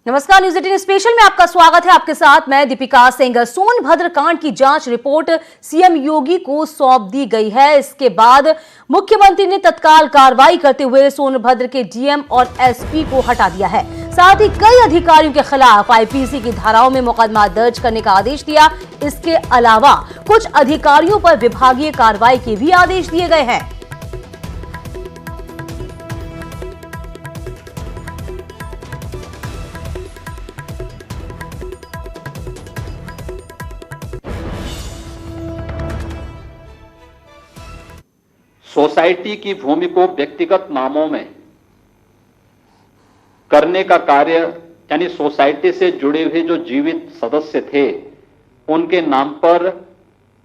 नमस्कार, news 18 special में आपका स्वागत है। आपके साथ मैं दीपिका सिंह। सोनभद्र कांड की जांच रिपोर्ट सीएम योगी को सौंप दी गई है। इसके बाद मुख्यमंत्री ने तत्काल कार्रवाई करते हुए सोनभद्र के डीएम और एसपी को हटा दिया है। साथ ही कई अधिकारियों के खिलाफ आईपीसी की धाराओं में मुकदमा दर्ज करने का आदेश दिया। इसके अलावा कुछ अधिकारियों पर विभागीय कार्रवाई के भी आदेश दिए गए हैं। सोसाइटी की भूमि को व्यक्तिगत नामों में करने का कार्य, यानी सोसाइटी से जुड़े हुए जो जीवित सदस्य थे उनके नाम पर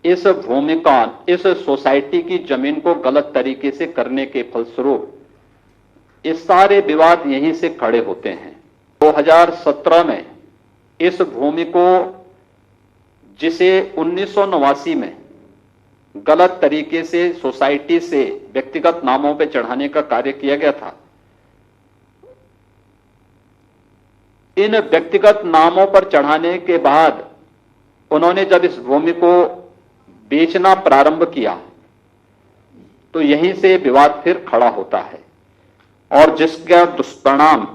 इस भूमि का, इस सोसाइटी की जमीन को गलत तरीके से करने के फलस्वरूप इस सारे विवाद यहीं से खड़े होते हैं। 2017 में इस भूमि को, जिसे 1989 में गलत तरीके से सोसाइटी से व्यक्तिगत नामों पर चढ़ाने का कार्य किया गया था, इन व्यक्तिगत नामों पर चढ़ाने के बाद उन्होंने जब इस भूमि को बेचना प्रारंभ किया तो यहीं से विवाद फिर खड़ा होता है और जिसका दुष्परिणाम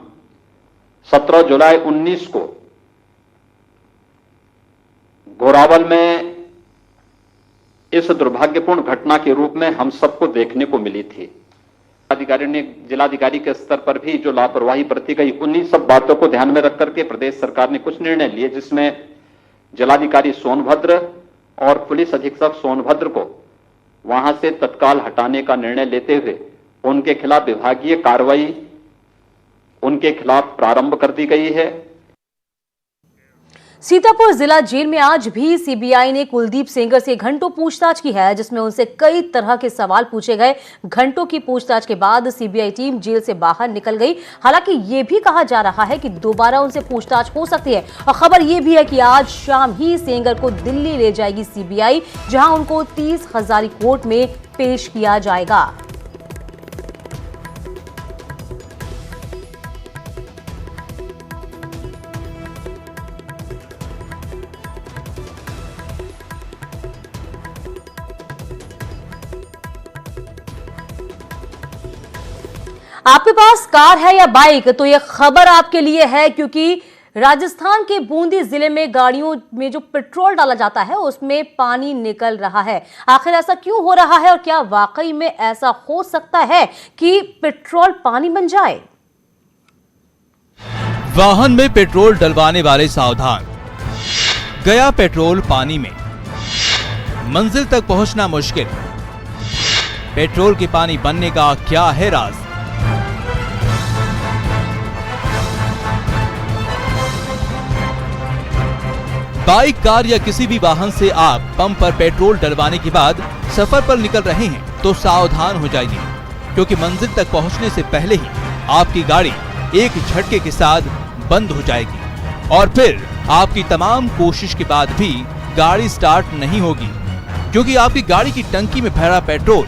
17 जुलाई 19 को घोरावल में इस दुर्भाग्यपूर्ण घटना के रूप में हम सबको देखने को मिली थी। अधिकारी ने, जिलाधिकारी के स्तर पर भी जो लापरवाही बरती गई, उन्हीं सब बातों को ध्यान में रख करके प्रदेश सरकार ने कुछ निर्णय लिए, जिसमें जिलाधिकारी सोनभद्र और पुलिस अधीक्षक सोनभद्र को वहां से तत्काल हटाने का निर्णय लेते हुए उनके खिलाफ विभागीय कार्रवाई उनके खिलाफ प्रारंभ कर दी गई है। सीतापुर जिला जेल में आज भी सीबीआई ने कुलदीप सेंगर से घंटों पूछताछ की है, जिसमें उनसे कई तरह के सवाल पूछे गए। घंटों की पूछताछ के बाद सीबीआई टीम जेल से बाहर निकल गई। हालांकि ये भी कहा जा रहा है कि दोबारा उनसे पूछताछ हो सकती है और खबर ये भी है कि आज शाम ही सेंगर को दिल्ली ले जाएगी सीबीआई, जहां उनको 30 हजारी कोर्ट में पेश किया जाएगा। आपके पास कार है या बाइक, तो यह खबर आपके लिए है, क्योंकि राजस्थान के बूंदी जिले में गाड़ियों में जो पेट्रोल डाला जाता है उसमें पानी निकल रहा है। आखिर ऐसा क्यों हो रहा है और क्या वाकई में ऐसा हो सकता है कि पेट्रोल पानी बन जाए? वाहन में पेट्रोल डलवाने वाले सावधान। गया पेट्रोल पानी में, मंजिल तक पहुंचना मुश्किल। पेट्रोल के पानी बनने का क्या है राज? बाइक, कार या किसी भी वाहन से आप पंप पर पेट्रोल डलवाने के बाद सफर पर निकल रहे हैं तो सावधान हो जाइए, क्योंकि मंजिल तक पहुंचने से पहले ही आपकी गाड़ी एक झटके के साथ बंद हो जाएगी और फिर आपकी तमाम कोशिश के बाद भी गाड़ी स्टार्ट नहीं होगी, क्योंकि आपकी गाड़ी की टंकी में भरा पेट्रोल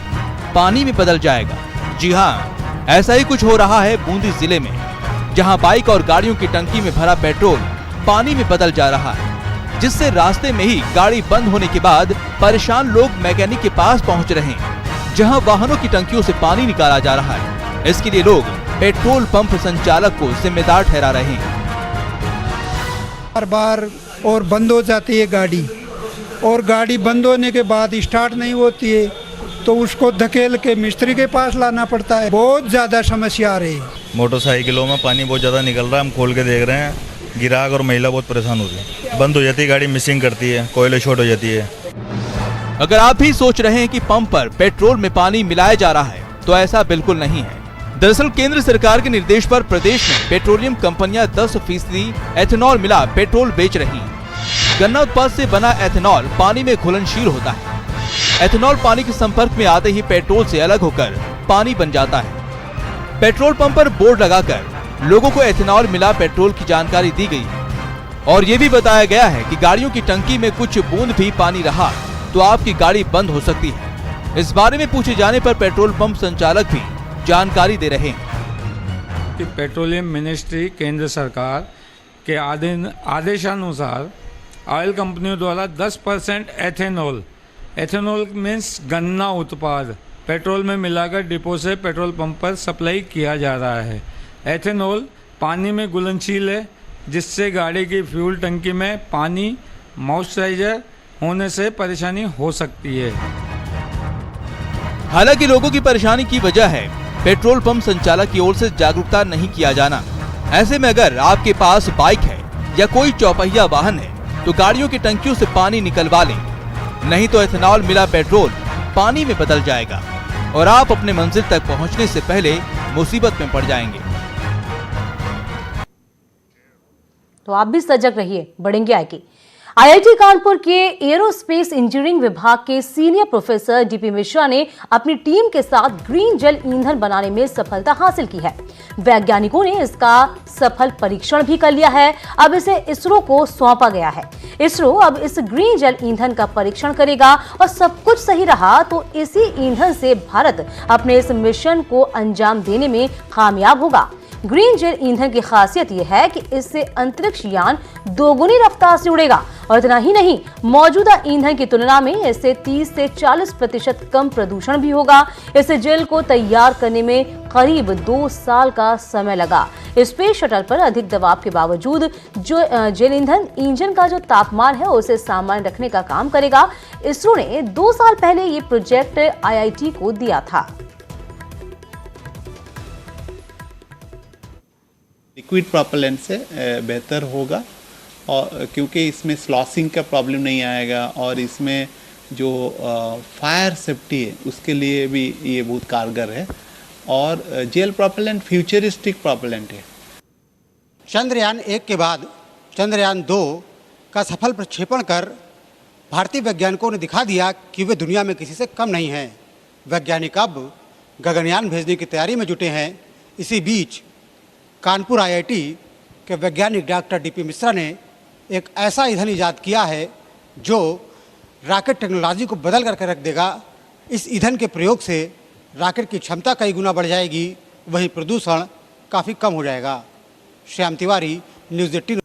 पानी में बदल जाएगा। जी हाँ, ऐसा ही कुछ हो रहा है बूंदी जिले में, जहां बाइक और गाड़ियों की टंकी में भरा पेट्रोल पानी में बदल जा रहा है, जिससे रास्ते में ही गाड़ी बंद होने के बाद परेशान लोग मैकेनिक के पास पहुंच रहे हैं, जहां वाहनों की टंकियों से पानी निकाला जा रहा है। इसके लिए लोग पेट्रोल पंप संचालक को जिम्मेदार ठहरा रहे हैं। बार बार और बंद हो जाती है गाड़ी, और गाड़ी बंद होने के बाद स्टार्ट नहीं होती है तो उसको धकेल के मिस्त्री के पास लाना पड़ता है। बहुत ज्यादा समस्या आ रही है। मोटरसाइकिलों में पानी बहुत ज्यादा निकल रहा है, हम खोल के देख रहे हैं। गिराक और महिला बहुत परेशान होती है, बंद हो जाती है गाड़ी, मिसिंग करती है, कोयले शॉर्ट हो जाती है। अगर आप भी सोच रहे हैं कि पंप पर पेट्रोल में पानी मिलाया जा रहा है, तो ऐसा बिल्कुल नहीं है। दरअसल केंद्र सरकार के निर्देश पर प्रदेश में पेट्रोलियम कंपनियां 10% एथेनॉल मिला पेट्रोल बेच रही हैं। गन्ना उत्पाद से बना एथेनॉल पानी में घुलनशील होता है। एथेनॉल पानी के संपर्क में आते ही पेट्रोल से अलग होकर पानी बन जाता है। पेट्रोल पंप पर बोर्ड लगाकर लोगों को एथेनॉल मिला पेट्रोल की जानकारी दी गई और ये भी बताया गया है कि गाड़ियों की टंकी में कुछ बूंद भी पानी रहा तो आपकी गाड़ी बंद हो सकती है। इस बारे में पूछे जाने पर पेट्रोल पंप संचालक भी जानकारी दे रहे हैं कि पेट्रोलियम मिनिस्ट्री केंद्र सरकार के आदेशानुसार ऑयल कंपनियों द्वारा 10% एथेनॉल मीन्स गन्ना उत्पाद पेट्रोल में मिलाकर डिपो से पेट्रोल पंप पर सप्लाई किया जा रहा है। एथेनॉल पानी में घुलनशील है, जिससे गाड़ी की फ्यूल टंकी में पानी मॉइस्चराइजर होने से परेशानी हो सकती है। हालांकि लोगों की परेशानी की वजह है पेट्रोल पंप संचालक की ओर से जागरूकता नहीं किया जाना। ऐसे में अगर आपके पास बाइक है या कोई चौपहिया वाहन है तो गाड़ियों की टंकियों से पानी निकलवा लें, नहीं तो एथेनॉल मिला पेट्रोल पानी में बदल जाएगा और आप अपने मंजिल तक पहुंचने से पहले मुसीबत में पड़ जाएंगे। तो आप भी सजग रहिए, बढ़ेंगे आगे। आईआईटी कानपुर के एरोस्पेस इंजीनियरिंग विभाग के सीनियर प्रोफेसर डीपी मिश्रा ने अपनी टीम के साथ ग्रीन जेल ईंधन बनाने में सफलता हासिल की है। वैज्ञानिकों ने इसका सफल परीक्षण भी कर लिया है। अब इसे इसरो को सौंपा गया है। इसरो अब इस ग्रीन जेल ईंधन का परीक्षण करेगा और सब कुछ सही रहा तो इसी ईंधन से भारत अपने इस मिशन को अंजाम देने में कामयाब होगा। ग्रीन जेल ईंधन की खासियत यह है कि इससे अंतरिक्ष यान दोगुनी रफ्तार से उड़ेगा और इतना ही नहीं, मौजूदा ईंधन की तुलना में इससे 30 से 40% कम प्रदूषण भी होगा। इस जेल को तैयार करने में करीब 2 साल का समय लगा। स्पेस शटल पर अधिक दबाव के बावजूद जो जेल ईंधन इंजन का जो तापमान है उसे सामान्य रखने का काम करेगा। इसरो ने 2 साल पहले ये प्रोजेक्ट आईआईटी को दिया था। लिक्विड प्रोपेलेंट से बेहतर होगा और क्योंकि इसमें स्लॉसिंग का प्रॉब्लम नहीं आएगा और इसमें जो फायर सेफ्टी है उसके लिए भी ये बहुत कारगर है और जेल प्रोपेलेंट फ्यूचरिस्टिक प्रोपेलेंट है। चंद्रयान 1 के बाद चंद्रयान 2 का सफल प्रक्षेपण कर भारतीय वैज्ञानिकों ने दिखा दिया कि वे दुनिया में किसी से कम नहीं हैं। वैज्ञानिक अब गगनयान भेजने की तैयारी में जुटे हैं। इसी बीच कानपुर आईआईटी के वैज्ञानिक डॉक्टर डीपी मिश्रा ने एक ऐसा ईंधन इजाद किया है जो रॉकेट टेक्नोलॉजी को बदल करके रख देगा। इस ईंधन के प्रयोग से रॉकेट की क्षमता कई गुना बढ़ जाएगी, वहीं प्रदूषण काफ़ी कम हो जाएगा। श्याम तिवारी, न्यूज़ 18।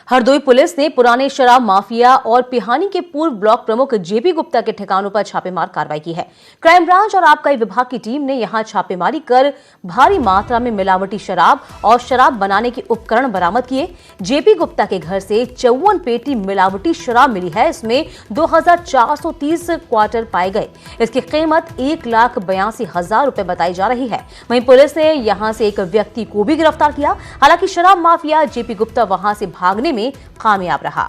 हरदोई पुलिस ने पुराने शराब माफिया और पिहानी के पूर्व ब्लॉक प्रमुख जेपी गुप्ता के ठिकानों पर छापेमार कार्रवाई की है। क्राइम ब्रांच और आबकारी विभाग की टीम ने यहां छापेमारी कर भारी मात्रा में मिलावटी शराब और शराब बनाने के उपकरण बरामद किए। जेपी गुप्ता के घर से 54 पेटी मिलावटी शराब मिली है। इसमें 2430 क्वार्टर पाए गए। इसकी कीमत 1,82,000 रुपए बताई जा रही है। वहीं पुलिस ने यहां से एक व्यक्ति को भी गिरफ्तार किया। हालांकि शराब माफिया जेपी गुप्ता वहां से भागने में कामयाब रहा।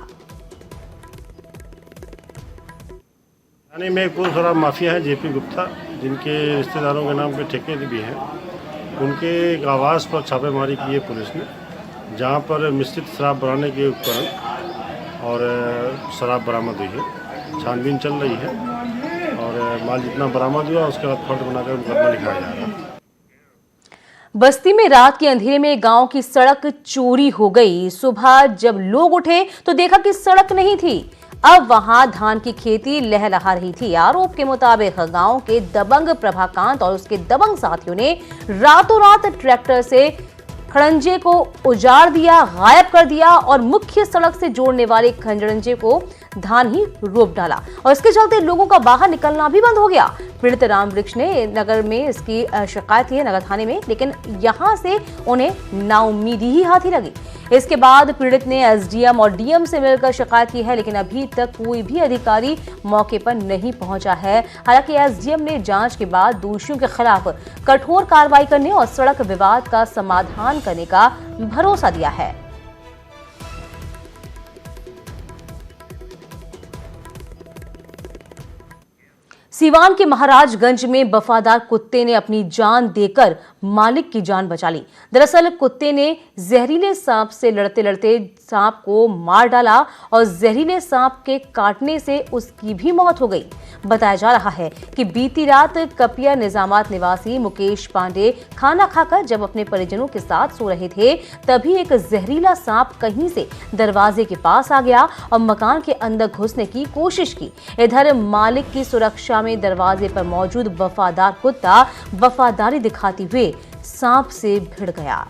थाने में एक पूर्व शराब माफिया है जेपी गुप्ता, जिनके रिश्तेदारों के नाम के ठेके भी हैं। उनके एक आवास पर छापेमारी की है पुलिस ने, जहां पर मिश्रित शराब बनाने के उपकरण और शराब बरामद हुई है। छानबीन चल रही है और माल जितना बरामद हुआ उसके बाद फर्द बनाकर मुकदमा लिखाया जा रहा है। बस्ती में रात के अंधेरे में गांव की सड़क चोरी हो गई। सुबह जब लोग उठे तो देखा कि सड़क नहीं थी। अब वहां धान की खेती लहलहा रही थी। आरोप के मुताबिक गांव के दबंग प्रभाकांत और उसके दबंग साथियों ने रातों रात ट्रैक्टर से खड़ंजे को उजाड़ दिया, गायब कर दिया और मुख्य सड़क से जोड़ने वाले खंजड़ंजे को धान ही रोप डाला और इसके चलते लोगों का बाहर निकलना भी बंद हो गया। पीड़ित राम वृक्ष ने नगर में इसकी शिकायत की है नगर थाने में, लेकिन यहां से उन्हें नाउम्मीदी ही हाथी लगी। इसके बाद पीड़ित ने एसडीएम और डीएम से मिलकर शिकायत की है, लेकिन अभी तक कोई भी अधिकारी मौके पर नहीं पहुंचा है। हालांकि एसडीएम ने जांच के बाद दोषियों के खिलाफ कठोर कार्रवाई करने और सड़क विवाद का समाधान करने का भरोसा दिया है। सीवान के महाराजगंज में वफादार कुत्ते ने अपनी जान देकर मालिक की जान बचा ली। दरअसल कुत्ते ने जहरीले सांप से लड़ते लड़ते सांप को मार डाला और जहरीले सांप के काटने से उसकी भी मौत हो गई। बताया जा रहा है कि बीती रात कपिया निजामात निवासी मुकेश पांडे खाना खाकर जब अपने परिजनों के साथ सो रहे थे, तभी एक जहरीला सांप कहीं से दरवाजे के पास आ गया और मकान के अंदर घुसने की कोशिश की। इधर मालिक की सुरक्षा में दरवाजे पर मौजूद वफादार कुत्ता वफादारी दिखाते हुए सांप से भिड़ गया।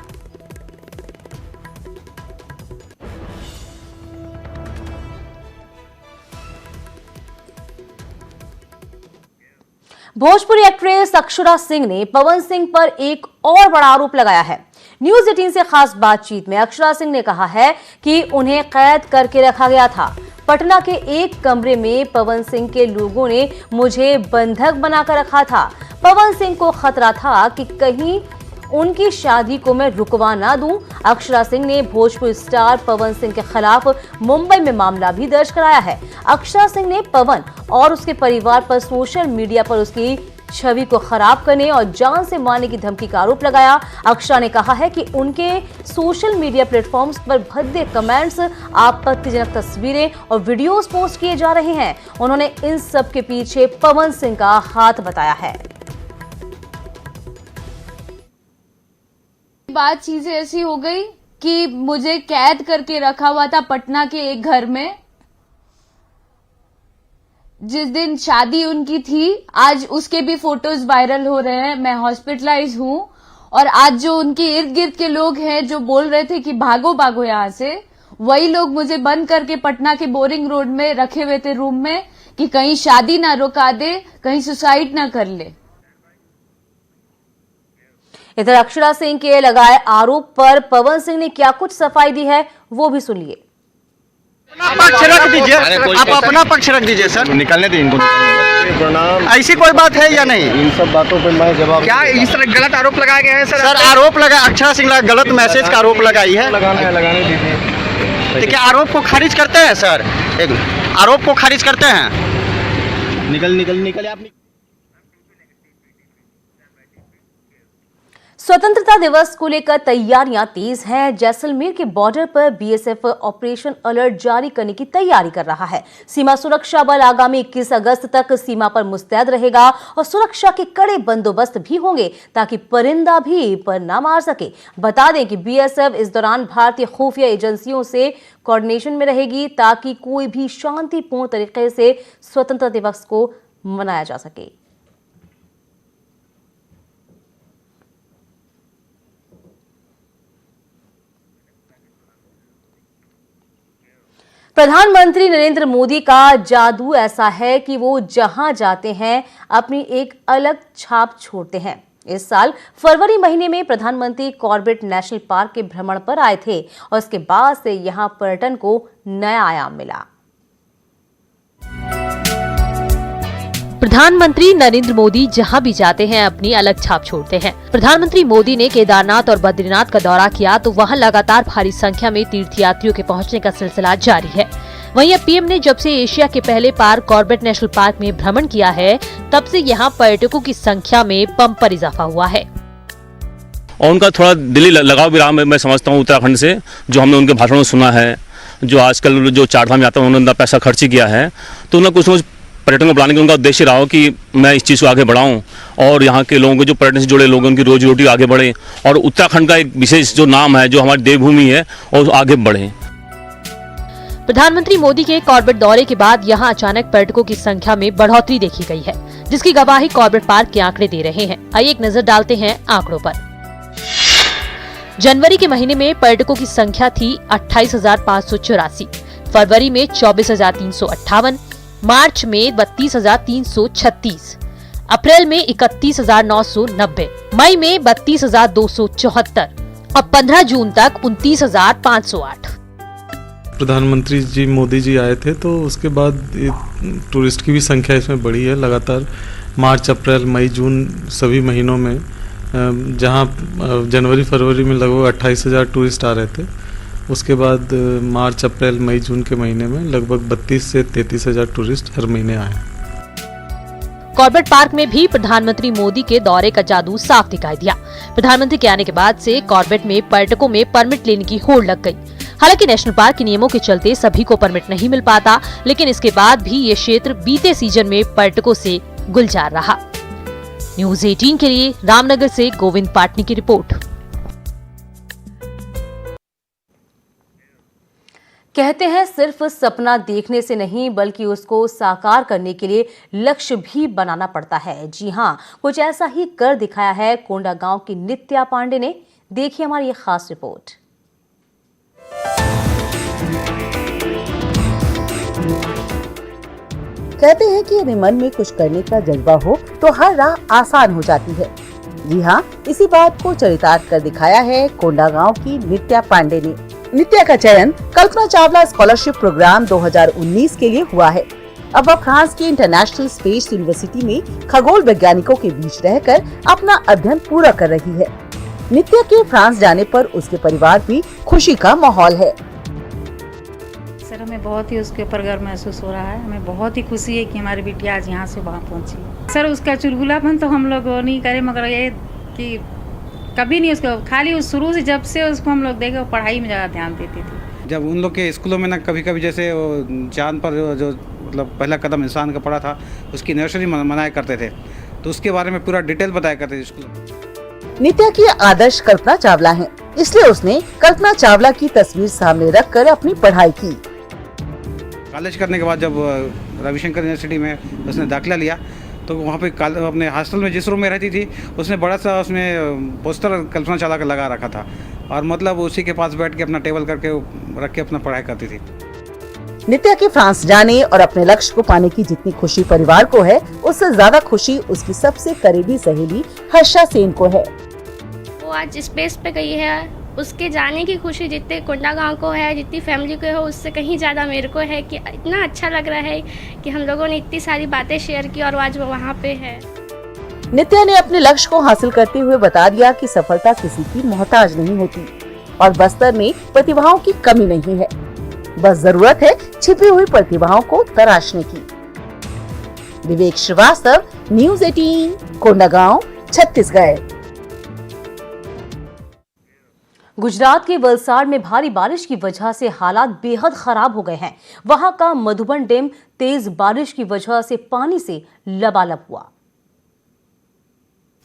भोजपुरी एक्ट्रेस अक्षरा सिंह ने पवन सिंह पर एक और बड़ा आरोप लगाया है। न्यूज 18 से खास बातचीत में अक्षरा सिंह ने कहा है कि उन्हें कैद करके रखा गया था। पटना के एक कमरे में पवन सिंह के लोगों ने मुझे बंधक बनाकर रखा था। पवन सिंह को खतरा था कि कहीं उनकी शादी को मैं रुकवा ना दूं। अक्षरा सिंह ने भोजपुरी स्टार पवन सिंह के खिलाफ मुंबई में मामला भी दर्ज कराया है। अक्षरा सिंह ने पवन और उसके परिवार पर सोशल मीडिया पर उसकी छवि को खराब करने और जान से मारने की धमकी का आरोप लगाया। अक्षरा ने कहा है कि उनके सोशल मीडिया प्लेटफॉर्म्स पर भद्दे कमेंट्स, आपत्तिजनक तस्वीरें और वीडियोस पोस्ट किए जा रहे हैं। उन्होंने इन सब के पीछे पवन सिंह का हाथ बताया है। बात चीजें ऐसी हो गई कि मुझे कैद करके रखा हुआ था पटना के एक घर में। जिस दिन शादी उनकी थी, आज उसके भी फोटोज वायरल हो रहे हैं। मैं हॉस्पिटलाइज हूं और आज जो उनके इर्द गिर्द के लोग हैं जो बोल रहे थे कि भागो भागो यहां से, वही लोग मुझे बंद करके पटना के बोरिंग रोड में रखे हुए थे रूम में कि कहीं शादी ना रुका दे, कहीं सुसाइड ना कर ले। इधर अक्षरा सिंह के लगाए आरोप पर पवन सिंह ने क्या कुछ सफाई दी है वो भी सुनिए। पक्ष रख दीजिए, आप अपना पक्ष रख दीजिए सर। निकलने दें इनको। प्रणाम। ऐसी कोई बात है या नहीं? इन सब बातों पर मैं जवाब क्या इस तरह गलत आरोप लगाए गए हैं सर? सर आरोप लगा, अक्षरा सिंह गलत मैसेज का आरोप लगाई है। लगाने दीजिए। तो क्या आरोप को खारिज करते हैं सर? एक आरोप को खारिज करते हैं। निकल आप। स्वतंत्रता दिवस को लेकर तैयारियां तेज हैं। जैसलमेर के बॉर्डर पर बीएसएफ ऑपरेशन अलर्ट जारी करने की तैयारी कर रहा है। सीमा सुरक्षा बल आगामी 21 अगस्त तक सीमा पर मुस्तैद रहेगा और सुरक्षा के कड़े बंदोबस्त भी होंगे ताकि परिंदा भी पर न मार सके। बता दें कि बीएसएफ इस दौरान भारतीय खुफिया एजेंसियों से कोऑर्डिनेशन में रहेगी ताकि कोई भी शांतिपूर्ण तरीके से स्वतंत्रता दिवस को मनाया जा सके। प्रधानमंत्री नरेंद्र मोदी का जादू ऐसा है कि वो जहां जाते हैं अपनी एक अलग छाप छोड़ते हैं। इस साल फरवरी महीने में प्रधानमंत्री कॉर्बेट नेशनल पार्क के भ्रमण पर आए थे और उसके बाद से यहां पर्यटन को नया आयाम मिला। प्रधानमंत्री नरेंद्र मोदी जहां भी जाते हैं अपनी अलग छाप छोड़ते हैं। प्रधानमंत्री मोदी ने केदारनाथ और बद्रीनाथ का दौरा किया तो वहां लगातार भारी संख्या में तीर्थयात्रियों के पहुंचने का सिलसिला जारी है। वहीं अब पीएम ने जब से एशिया के पहले पार्क कॉर्बेट नेशनल पार्क में भ्रमण किया है, तब से यहां पर्यटकों की संख्या में बम्पर इजाफा हुआ है। और उनका थोड़ा दिली लगाव भी रहा, मैं समझता हूँ उत्तराखंड से, जो हमने उनके भाषणों में सुना है, जो आजकल जो चारधाम यात्रा उन्होंने पैसा खर्च किया है, तो उन्होंने कुछ पर्यटन को बढ़ाने का उनका उद्देश्य रहा हो कि मैं इस चीज़ को आगे बढ़ाऊं और यहाँ के लोगों के जो पर्यटन से जुड़े लोग हैं उनकी रोजी रोटी आगे बढ़े और उत्तराखंड का एक विशेष जो नाम है, जो हमारी देवभूमि है, और आगे बढ़े। प्रधानमंत्री मोदी के कॉर्बेट दौरे के बाद यहाँ अचानक पर्यटकों की संख्या में बढ़ोतरी देखी गई है, जिसकी गवाही कॉर्बेट पार्क के आंकड़े दे रहे हैं। आइए एक नजर डालते हैं आंकड़ों पर। जनवरी के महीने में पर्यटकों की संख्या थी 28,584, फरवरी में 24,358, मार्च में 32,336, अप्रैल में 31,990, मई में 32,274 और 15 जून तक 29,508। प्रधानमंत्री जी मोदी जी आए थे तो उसके बाद टूरिस्ट की भी संख्या इसमें बढ़ी है लगातार। मार्च, अप्रैल, मई, जून सभी महीनों में, जहां जनवरी फरवरी में लगभग 28,000 टूरिस्ट आ रहे थे, उसके बाद मार्च, अप्रैल, मई, जून के महीने में लगभग 32 से 33,000 टूरिस्ट हर महीने आए। कॉर्बेट पार्क में भी प्रधानमंत्री मोदी के दौरे का जादू साफ दिखाई दिया। प्रधानमंत्री के आने के बाद से कॉर्बेट में पर्यटकों में परमिट लेने की होड़ लग गई। हालांकि नेशनल पार्क के नियमों के चलते सभी को परमिट नहीं मिल पाता, लेकिन इसके बाद भी ये क्षेत्र बीते सीजन में पर्यटकों से गुलजार रहा। न्यूज 18 के लिए रामनगर से गोविंद पाटनी की रिपोर्ट। कहते हैं सिर्फ सपना देखने से नहीं बल्कि उसको साकार करने के लिए लक्ष्य भी बनाना पड़ता है। जी हां, कुछ ऐसा ही कर दिखाया है कोंडागांव की नित्या पांडे ने। देखिए हमारी ये खास रिपोर्ट। कहते हैं कि यदि मन में कुछ करने का जज्बा हो तो हर राह आसान हो जाती है। जी हाँ, इसी बात को चरितार्थ कर दिखाया है कोंडागांव की नित्या पांडे ने। नित्या का चयन कल्पना चावला स्कॉलरशिप प्रोग्राम 2019 के लिए हुआ है। अब वह फ्रांस की इंटरनेशनल स्पेस यूनिवर्सिटी में खगोल वैज्ञानिकों के बीच रहकर अपना अध्ययन पूरा कर रही है। नित्या के फ्रांस जाने पर उसके परिवार भी खुशी का माहौल है। सर, हमें बहुत ही उसके ऊपर गर्व महसूस हो रहा है। हमें बहुत ही खुशी है कि हमारी बिटिया आज यहाँ से वहाँ पहुँची। सर, उसका चुलबुलापन तो हम लोग नहीं करे, मगर ये कि कभी नहीं उसको, खाली उस शुरू से जब से उसको हम लोग देखे, वो पढ़ाई में ज़्यादा ध्यान देती थी। जब उन लोग के स्कूलों में ना कभी कभी जैसे चांद पर जो मतलब पहला कदम इंसान का पड़ा था, उसकी नर्सरी मनाया करते थे, तो उसके बारे में पूरा डिटेल बताया करते थे स्कूल में। नित्या की आदर्श कल्पना चावला है, इसलिए उसने कल्पना चावला की तस्वीर सामने रखकर अपनी पढ़ाई की। कॉलेज करने के बाद जब रविशंकर यूनिवर्सिटी में उसने दाखिला लिया, तो वहाँ पे अपने हॉस्टल में जिस रूम में रहती थी, उसने बड़ा सा उसमें पोस्टर कल्पना चावला का लगा रखा था, और मतलब उसी के पास बैठ के अपना टेबल करके रख के अपना पढ़ाई करती थी। नित्या के फ्रांस जाने और अपने लक्ष्य को पाने की जितनी खुशी परिवार को है, उससे ज्यादा खुशी उसकी सबसे करीबी सहेली हर्षा सेन को है। वो आज स्पेस पे गई है, उसके जाने की खुशी जितने कोंडागांव को है, जितनी फैमिली को है, उससे कहीं ज़्यादा मेरे को है कि इतना अच्छा लग रहा है कि हम लोगों ने इतनी सारी बातें शेयर की और आज वो वहाँ पे है। नित्या ने अपने लक्ष्य को हासिल करते हुए बता दिया कि सफलता किसी की मोहताज नहीं होती और बस्तर में प्रतिभाओं की कमी नहीं है, बस जरूरत है छिपी हुई प्रतिभाओं को तराशने की। विवेक श्रीवास्तव, न्यूज़ 18, कोंडागांव, छत्तीसगढ़। गुजरात के वलसाड़ में भारी बारिश की वजह से हालात बेहद खराब हो गए हैं। वहां का मधुबन डैम तेज बारिश की वजह से पानी से लबालब हुआ।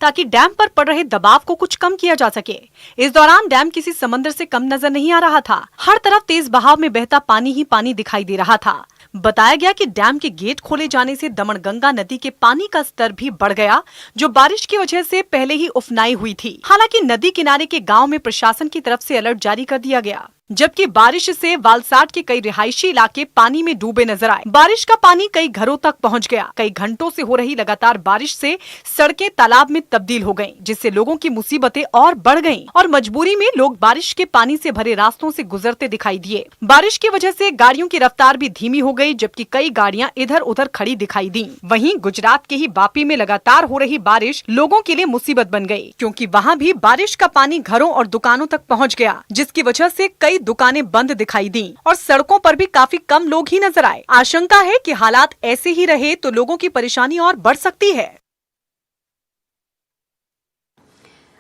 ताकि डैम पर पड़ रहे दबाव को कुछ कम किया जा सके, इस दौरान डैम किसी समंदर से कम नजर नहीं आ रहा था। हर तरफ तेज बहाव में बहता पानी ही पानी दिखाई दे रहा था। बताया गया कि डैम के गेट खोले जाने से दमनगंगा नदी के पानी का स्तर भी बढ़ गया, जो बारिश की वजह से पहले ही उफनाई हुई थी। हालांकि नदी किनारे के गांव में प्रशासन की तरफ से अलर्ट जारी कर दिया गया, जबकि बारिश से वालसाड के कई रिहायशी इलाके पानी में डूबे नजर आए। बारिश का पानी कई घरों तक पहुंच गया। कई घंटों से हो रही लगातार बारिश से सड़कें तालाब में तब्दील हो गईं, जिससे लोगों की मुसीबतें और बढ़ गईं और मजबूरी में लोग बारिश के पानी से भरे रास्तों से गुजरते दिखाई दिए। बारिश की वजह से गाड़ियों की रफ्तार भी धीमी हो गई, जबकि कई गाड़ियां इधर उधर खड़ी दिखाई दी। वहीं गुजरात के ही वापी में लगातार हो रही बारिश लोगों के लिए मुसीबत बन गई, क्योंकि वहाँ भी बारिश का पानी घरों और दुकानों तक पहुँच गया, जिसकी वजह से कई दुकानें बंद दिखाई दी और सड़कों पर भी काफी कम लोग ही नजर आए। आशंका है कि हालात ऐसे ही रहे तो लोगों की परेशानी और बढ़ सकती है।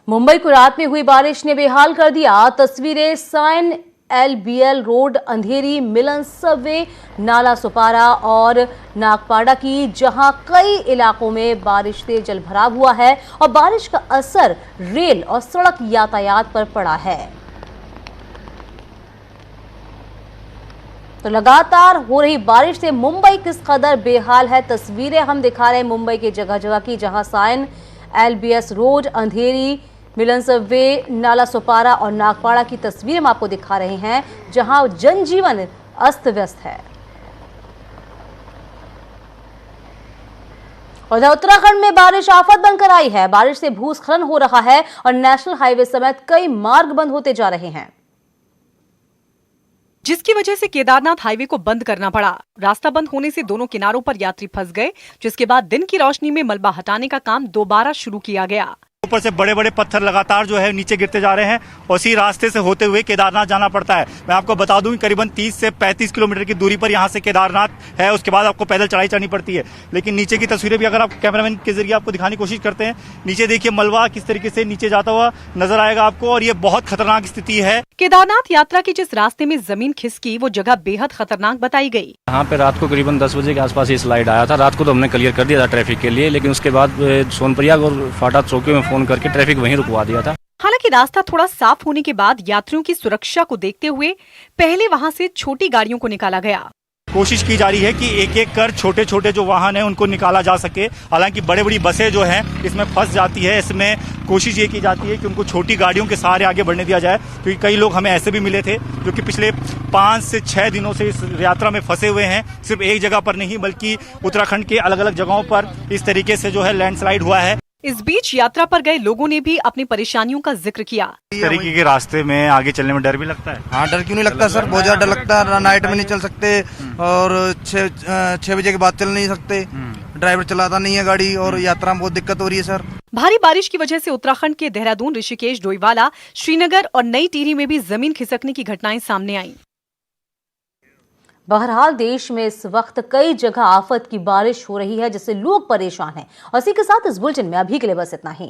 मुंबई को रात में हुई बारिश ने बेहाल कर दिया। तस्वीरें साइन LBL रोड, अंधेरी, मिलन सबवे, नाला सुपारा और नागपाड़ा की, जहां कई इलाकों में बारिश से जलभराव हुआ है और बारिश का असर रेल और सड़क यातायात पर पड़ा है। तो लगातार हो रही बारिश से मुंबई किस कदर बेहाल है, तस्वीरें हम दिखा रहे हैं मुंबई के जगह जगह की, जहां साइन LBS रोड, अंधेरी, मिलन सबवे, नाला सुपारा और नागपाड़ा की तस्वीरें हम आपको दिखा रहे हैं, जहां जनजीवन अस्त व्यस्त है। उधर उत्तराखंड में बारिश आफत बनकर आई है। बारिश से भूस्खलन हो रहा है और नेशनल हाईवे समेत कई मार्ग बंद होते जा रहे हैं, जिसकी वजह से केदारनाथ हाईवे को बंद करना पड़ा। रास्ता बंद होने से दोनों किनारों पर यात्री फंस गए, जिसके बाद दिन की रोशनी में मलबा हटाने का काम दोबारा शुरू किया गया। ऊपर से बड़े बड़े पत्थर लगातार जो है नीचे गिरते जा रहे हैं और इसी रास्ते से होते हुए केदारनाथ जाना पड़ता है। मैं आपको बता दूं करीबन 30 से 35 किलोमीटर की दूरी पर यहाँ से केदारनाथ है, उसके बाद आपको पैदल चढ़ाई चढ़नी पड़ती है। लेकिन नीचे की तस्वीरें भी अगर आप कैमरामैन के जरिए आपको दिखाने की कोशिश करते हैं, नीचे देखिए मलबा किस तरीके से नीचे जाता हुआ नजर आएगा आपको, और ये बहुत खतरनाक स्थिति है। केदारनाथ यात्रा की जिस रास्ते में जमीन खिसकी, वो जगह बेहद खतरनाक बताई गई। यहाँ पे रात को करीबन 10 बजे के आसपास ये स्लाइड आया था। रात को तो हमने क्लियर कर दिया था ट्रैफिक के लिए, लेकिन उसके बाद सोनप्रयाग और फाटा चौकी में फोन करके ट्रैफिक वहीं रुकवा दिया था। हालांकि रास्ता थोड़ा साफ होने के बाद यात्रियों की सुरक्षा को देखते हुए पहले वहां से छोटी गाड़ियों को निकाला गया। कोशिश की जा रही है कि एक एक कर छोटे छोटे जो वाहन है उनको निकाला जा सके। हालांकि बड़े बड़ी बसें जो हैं इसमें फंस जाती है। इसमें कोशिश ये की जाती है कि उनको छोटी गाड़ियों के सहारे आगे बढ़ने दिया जाए, क्योंकि कई लोग हमें ऐसे भी मिले थे जो कि पिछले 5 से 6 दिनों से इस यात्रा में फंसे हुए हैं। सिर्फ एक जगह पर नहीं बल्कि उत्तराखंड के अलग अलग जगहों पर इस तरीके से जो है लैंडस्लाइड हुआ है। इस बीच यात्रा पर गए लोगों ने भी अपनी परेशानियों का जिक्र किया। इस तरीके के रास्ते में आगे चलने में डर भी लगता है। हाँ, डर क्यों नहीं लगता सर, बहुत ज्यादा डर लगता है। नाइट में नहीं चल सकते और 6 बजे के बाद चल नहीं सकते, ड्राइवर चलाता नहीं है गाड़ी और यात्रा में बहुत दिक्कत हो रही है सर। भारी बारिश की वजह से उत्तराखंड के देहरादून, ऋषिकेश, डोईवाला, श्रीनगर और नई टिहरी में भी जमीन खिसकने की घटनाएं सामने आईं। बहरहाल देश में इस वक्त कई जगह आफत की बारिश हो रही है, जिससे लोग परेशान हैं। और इसी के साथ इस बुलेटिन में अभी के लिए बस इतना ही।